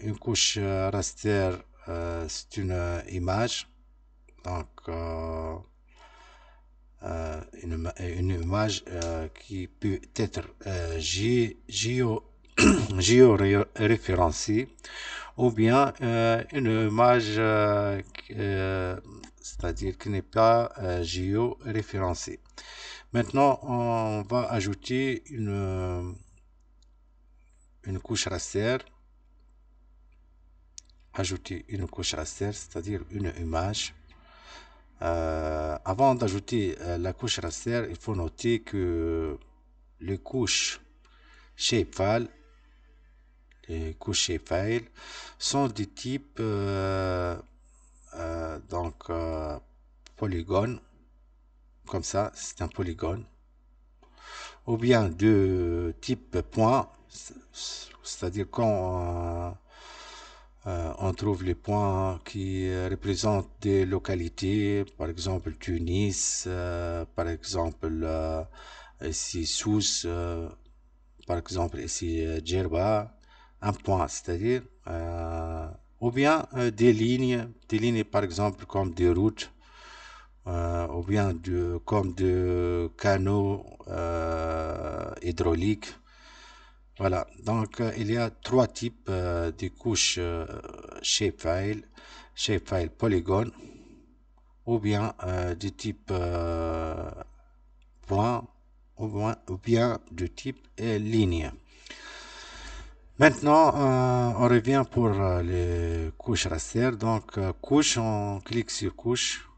une couche raster, c'est une image. Donc, une image qui peut être géoréférencée ou bien une image c'est-à-dire qui n'est pas géoréférencée. Maintenant, on va ajouter une couche raster. Ajouter une couche raster, c'est-à-dire une image. Avant d'ajouter la couche raster, il faut noter que les couches shapefile, sont des types polygone, comme ça, c'est un polygone, ou bien de type point, c'est-à-dire quand on trouve les points qui représentent des localités, par exemple Tunis, par exemple ici Sousse, par exemple ici Djerba, un point, c'est-à-dire, ou bien des lignes par exemple comme des routes, ou bien comme des canaux hydrauliques. Voilà, donc il y a trois types de couches shapefile polygone, ou bien du type point, ou bien de type ligne. Maintenant, on revient pour les couches raster. Donc, couche, on clique sur couche,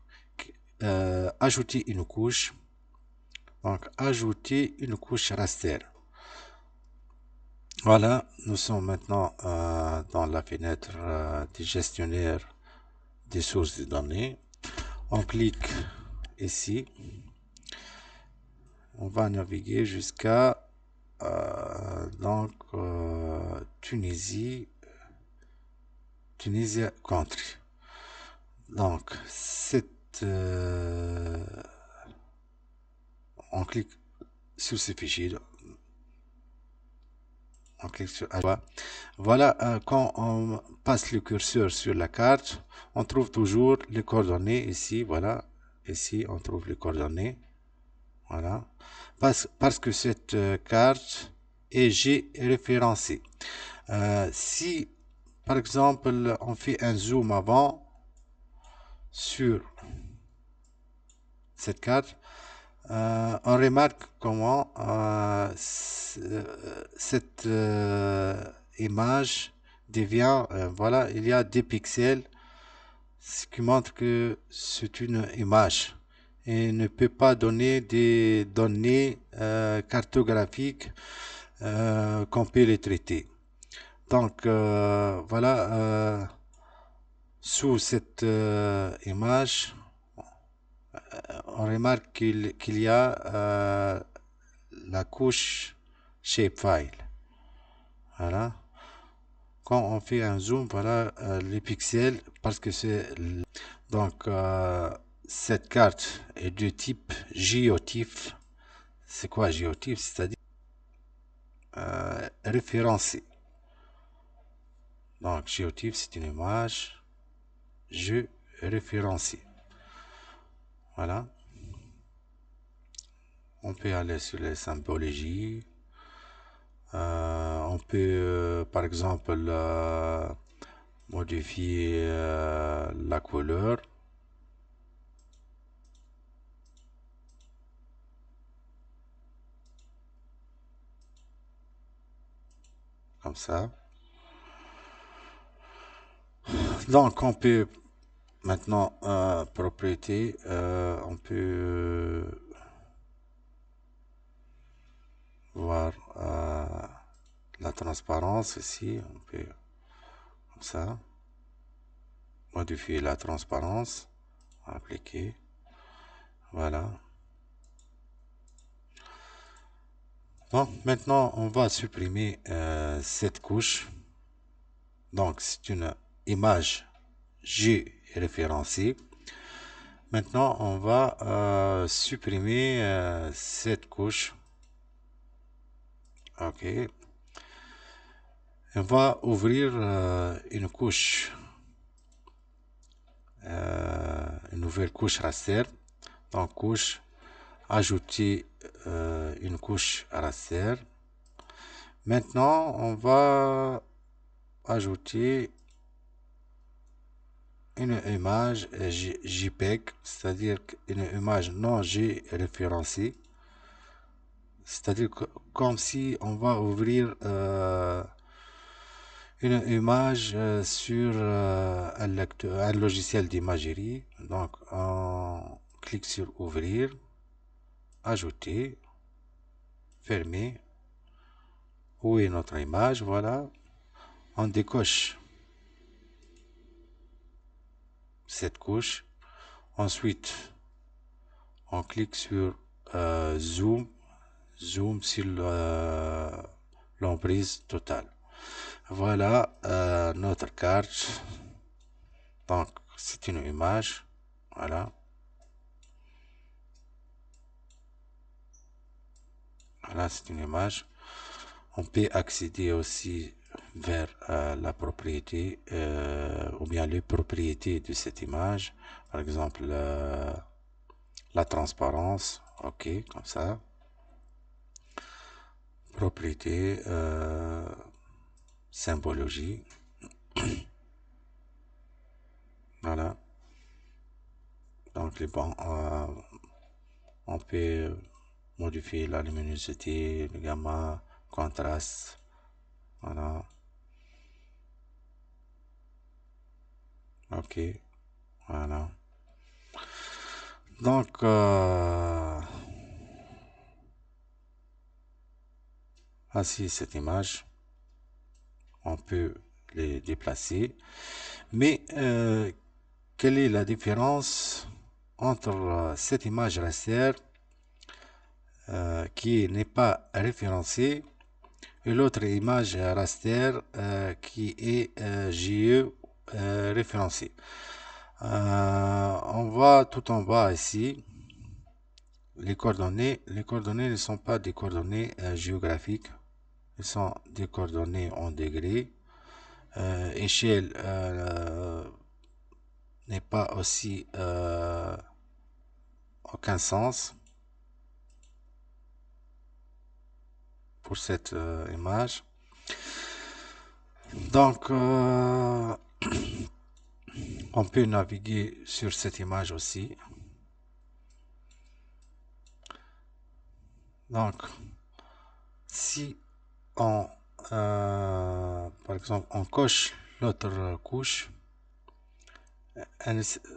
ajouter une couche. Donc, ajouter une couche raster. Voilà, nous sommes maintenant dans la fenêtre du gestionnaire des sources de données. On clique ici. On va naviguer jusqu'à Tunisie country. Donc, on clique sur ce fichier. On clique sur voilà, quand on passe le curseur sur la carte, on trouve toujours les coordonnées ici. Voilà, ici on trouve les coordonnées. Voilà, parce que cette carte est géoréférencée. Si par exemple on fait un zoom avant sur cette carte, on remarque comment cette image devient, voilà, il y a des pixels, ce qui montre que c'est une image et ne peut pas donner des données cartographiques qu'on peut les traiter. Donc voilà, sous cette image, on remarque qu'il y a la couche shapefile. Voilà. Quand on fait un zoom, voilà les pixels, parce que c'est donc cette carte est de type géotype. C'est quoi géotype? C'est-à-dire référencé. Donc géotype, c'est une image référencée. Voilà. On peut aller sur les symbologies. On peut, par exemple, modifier la couleur. Comme ça. Donc, on peut maintenant, propriété, on peut voir la transparence ici. On peut, comme ça, modifier la transparence, appliquer. Voilà. Bon, maintenant, on va supprimer cette couche. Donc, c'est une image géoréférencée. Maintenant, on va supprimer cette couche. OK. On va ouvrir une couche, une nouvelle couche raster. Donc couche, ajouter une couche raster. Maintenant, on va ajouter une image JPEG, c'est-à-dire une image non géréférencée. C'est-à-dire comme si on va ouvrir une image sur un logiciel d'imagerie. Donc, on clique sur ouvrir, ajouter, fermer. Où est notre image? Voilà. On décoche cette couche. Ensuite, on clique sur zoom, zoom sur l'emprise totale. Voilà notre carte. Donc, c'est une image. Voilà. Voilà, c'est une image. On peut accéder aussi vers la propriété ou bien les propriétés de cette image. Par exemple, la transparence. OK, comme ça. Propriété, symbologie. Voilà. Donc, les bancs, on peut modifier la luminosité, le gamma, contraste. Voilà. OK. Voilà. Donc, ainsi, cette image, on peut les déplacer. Mais quelle est la différence entre cette image raster qui n'est pas référencée et l'autre image raster qui est JE référencée? On va tout en bas ici. Les coordonnées ne sont pas des coordonnées géographiques, elles sont des coordonnées en degrés. Échelle n'est pas aussi aucun sens pour cette image. Donc, on peut naviguer sur cette image aussi. Donc, si on, par exemple, on coche l'autre couche,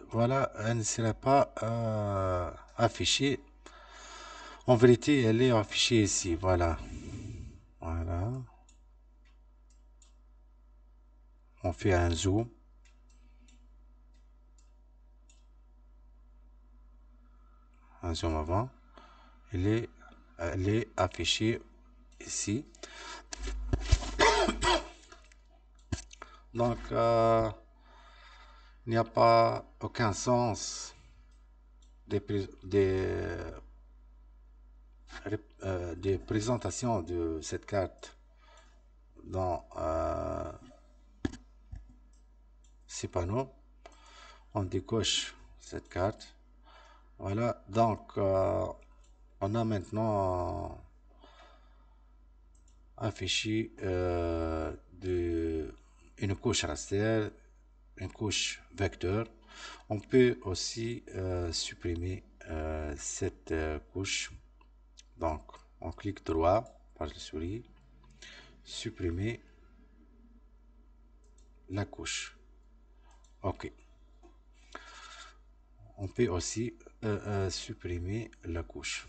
voilà, elle ne serait pas affichée. En vérité, elle est affichée ici. Voilà. Voilà. On fait un zoom. Un zoom avant. Elle est affichée ici. Donc, il n'y a pas aucun sens des présentations de cette carte dans ces panneaux. On décoche cette carte. Voilà, donc on a maintenant affiché une couche raster, une couche vecteur. On peut aussi supprimer cette couche. Donc, on clique droit par la souris, supprimer la couche. OK. On peut aussi supprimer la couche.